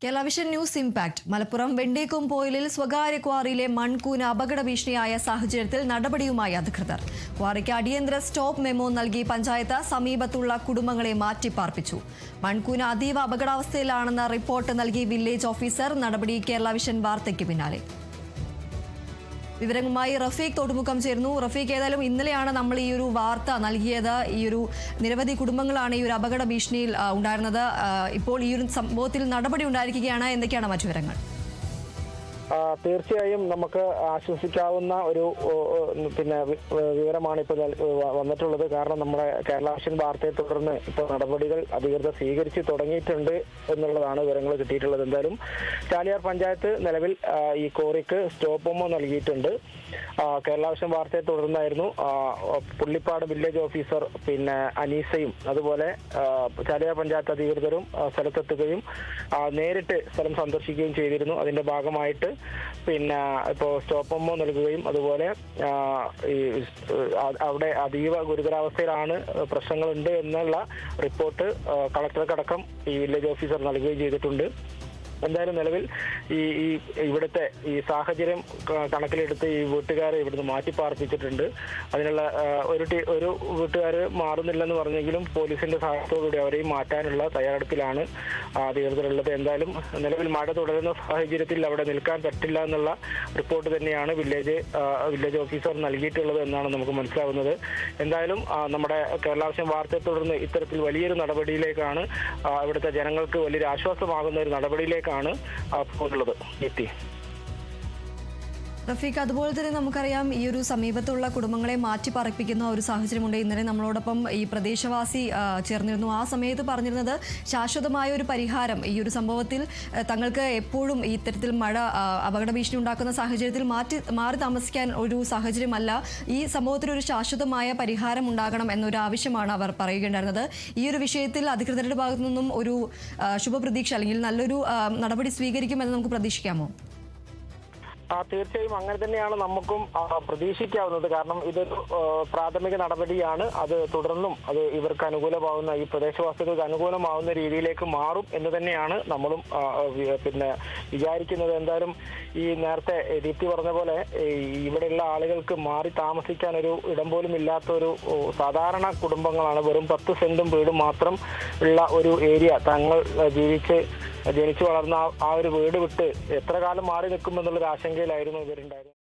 Kerala vision news impact. Malappuram വെണ്ടേക്കുംപോയിലിൽ സ്വകാര്യ ക്വാറിയിലെ മൺകൂന അപകട ഭീഷണിയായ സാഹചര്യത്തിൽ നടപടിയുമായി അധികൃതർ. ക്വാറിക്ക് അടിയന്തര സ്റ്റോപ്പ് മെമ്മോ നൽകി പഞ്ചായത്ത് സമീപത്തുള്ള കുടുംബങ്ങളെ മാറ്റിപ്പാർപ്പിച്ചു. മൺകൂന അതീവ അപകടാവസ്ഥയിലാണെന്ന റിപ്പോർട്ട് നൽകി വില്ലേജ് ഓഫീസർ. നടപടി കേരള വിഷൻ വാർത്തയ്ക്ക് പിന്നാലെ. വിവരങ്ങളുമായി റഫീഖ് തോട്ടുമുഖം ചേരുന്നു. റഫീഖ്, ഏതായാലും ഇന്നലെയാണ് നമ്മൾ ഈ ഒരു വാർത്ത നൽകിയത്. ഈ ഒരു നിരവധി കുടുംബങ്ങളാണ് ഈ ഒരു അപകട ഭീഷണിയിൽ ഉണ്ടായിരുന്നത്. ഇപ്പോൾ ഈ ഒരു സംഭവത്തിൽ നടപടി ഉണ്ടായിരിക്കുകയാണ്. എന്തൊക്കെയാണ് മറ്റു വിവരങ്ങൾ? തീർച്ചയായും നമുക്ക് ആശ്വസിക്കാവുന്ന ഒരു വിവരമാണ് ഇപ്പോൾ വന്നിട്ടുള്ളത്. കാരണം നമ്മുടെ കേരള വിഷൻ വാർത്തയെ തുടർന്ന് ഇപ്പോൾ നടപടികൾ അധികൃതർ സ്വീകരിച്ച് തുടങ്ങിയിട്ടുണ്ട് എന്നുള്ളതാണ് വിവരങ്ങൾ കിട്ടിയിട്ടുള്ളത്. എന്തായാലും ചാലിയാർ പഞ്ചായത്ത് നിലവിൽ ഈ കോറിക്ക് സ്റ്റോപ്പ് മെമ്മോ നൽകിയിട്ടുണ്ട്. കേരള വിഷൻ വാർത്തയെ തുടർന്നായിരുന്നു പുള്ളിപ്പാട് വില്ലേജ് ഓഫീസർ അനീസയും അതുപോലെ ചാലിയാർ പഞ്ചായത്ത് അധികൃതരും സ്ഥലത്തെത്തുകയും നേരിട്ട് സ്ഥലം സന്ദർശിക്കുകയും ചെയ്തിരുന്നു. അതിന്റെ ഭാഗമായിട്ട് ഇപ്പോൾ സ്റ്റോപ്പ് മെമ്മോ നൽകുകയും അതുപോലെ അവിടെ അതീവ ഗുരുതരാവസ്ഥയിലാണ്, പ്രശ്നങ്ങളുണ്ട് എന്നുള്ള റിപ്പോർട്ട് കളക്ടർക്കടക്കം ഈ വില്ലേജ് ഓഫീസർ നൽകുകയും ചെയ്തിട്ടുണ്ട്. എന്തായാലും നിലവിൽ ഇവിടുത്തെ ഈ സാഹചര്യം കണക്കിലെടുത്ത് ഈ വീട്ടുകാരെ ഇവിടുന്ന് മാറ്റിപ്പാർപ്പിച്ചിട്ടുണ്ട്. അതിനുള്ള ഒരു വീട്ടുകാർ മാറുന്നില്ലെന്ന് പറഞ്ഞെങ്കിലും പോലീസിന്റെ സഹായത്തോടുകൂടി അവരെയും മാറ്റാനുള്ള തയ്യാറെടുപ്പിലാണ് അധികൃതരുള്ളത്. എന്തായാലും നിലവിൽ മഴ തുടരുന്ന സാഹചര്യത്തിൽ അവിടെ നിൽക്കാൻ പറ്റില്ല എന്നുള്ള റിപ്പോർട്ട് തന്നെയാണ് വില്ലേജ് ഓഫീസർ നൽകിയിട്ടുള്ളത് എന്നാണ് നമുക്ക് മനസ്സിലാവുന്നത്. എന്തായാലും നമ്മുടെ കേരള വിഷൻ വാർത്തയെ തുടർന്ന് ഇത്തരത്തിൽ വലിയൊരു നടപടിയിലേക്കാണ്, ഇവിടുത്തെ ജനങ്ങൾക്ക് വലിയൊരു ആശ്വാസമാകുന്ന ഒരു നടപടിയിലേക്ക് പോകുന്നത്. റഫീഖ്, അതുപോലെ തന്നെ നമുക്കറിയാം ഈ ഒരു സമീപത്തുള്ള കുടുംബങ്ങളെ മാറ്റി പാർപ്പിക്കുന്ന ഒരു സാഹചര്യമുണ്ട്. ഇന്നലെ നമ്മളോടൊപ്പം ഈ പ്രദേശവാസി ചേർന്നിരുന്നു. ആ സമയത്ത് പറഞ്ഞിരുന്നത് ശാശ്വതമായ ഒരു പരിഹാരം ഈ ഒരു സംഭവത്തിൽ തങ്ങൾക്ക് എപ്പോഴും ഇത്തരത്തിൽ മഴ അപകട ഭീഷണി ഉണ്ടാക്കുന്ന സാഹചര്യത്തിൽ മാറി താമസിക്കാൻ ഒരു സാഹചര്യമല്ല, ഈ സംഭവത്തിൽ ഒരു ശാശ്വതമായ പരിഹാരം ഉണ്ടാകണം എന്നൊരു ആവശ്യമാണ് അവർ പറയുകയുണ്ടായിരുന്നത്. ഈ ഒരു വിഷയത്തിൽ അധികൃതരുടെ ഭാഗത്തു നിന്നും ഒരു ശുഭപ്രതീക്ഷ അല്ലെങ്കിൽ നല്ലൊരു നടപടി സ്വീകരിക്കുമെന്ന് നമുക്ക് പ്രതീക്ഷിക്കാമോ? തീർച്ചയായും അങ്ങനെ തന്നെയാണ് നമുക്കും പ്രതീക്ഷിക്കാവുന്നത്. കാരണം ഇതൊരു പ്രാഥമിക നടപടിയാണ്. അത് തുടർന്നും അത് ഇവർക്ക് അനുകൂലമാവുന്ന, ഈ പ്രദേശവാസികൾക്ക് അനുകൂലമാവുന്ന രീതിയിലേക്ക് മാറും എന്ന് തന്നെയാണ് നമ്മളും വിചാരിക്കുന്നത്. എന്തായാലും ഈ നേരത്തെ ദീപ്തി പറഞ്ഞ പോലെ ഇവിടെയുള്ള ആളുകൾക്ക് മാറി താമസിക്കാൻ ഒരു ഇടം പോലും ഇല്ലാത്തൊരു സാധാരണ കുടുംബങ്ങളാണ്. വെറും 10 സെന്റും വീടും മാത്രം ഉള്ള ഒരു ഏരിയ, തങ്ങൾ ജനിച്ചു വളർന്ന ആ ഒരു വീട് വിട്ട് എത്ര കാലം മാറി നിൽക്കുമെന്നുള്ളൊരു ആശങ്കയിലായിരുന്നു ഇവരുണ്ടായിരുന്നത്.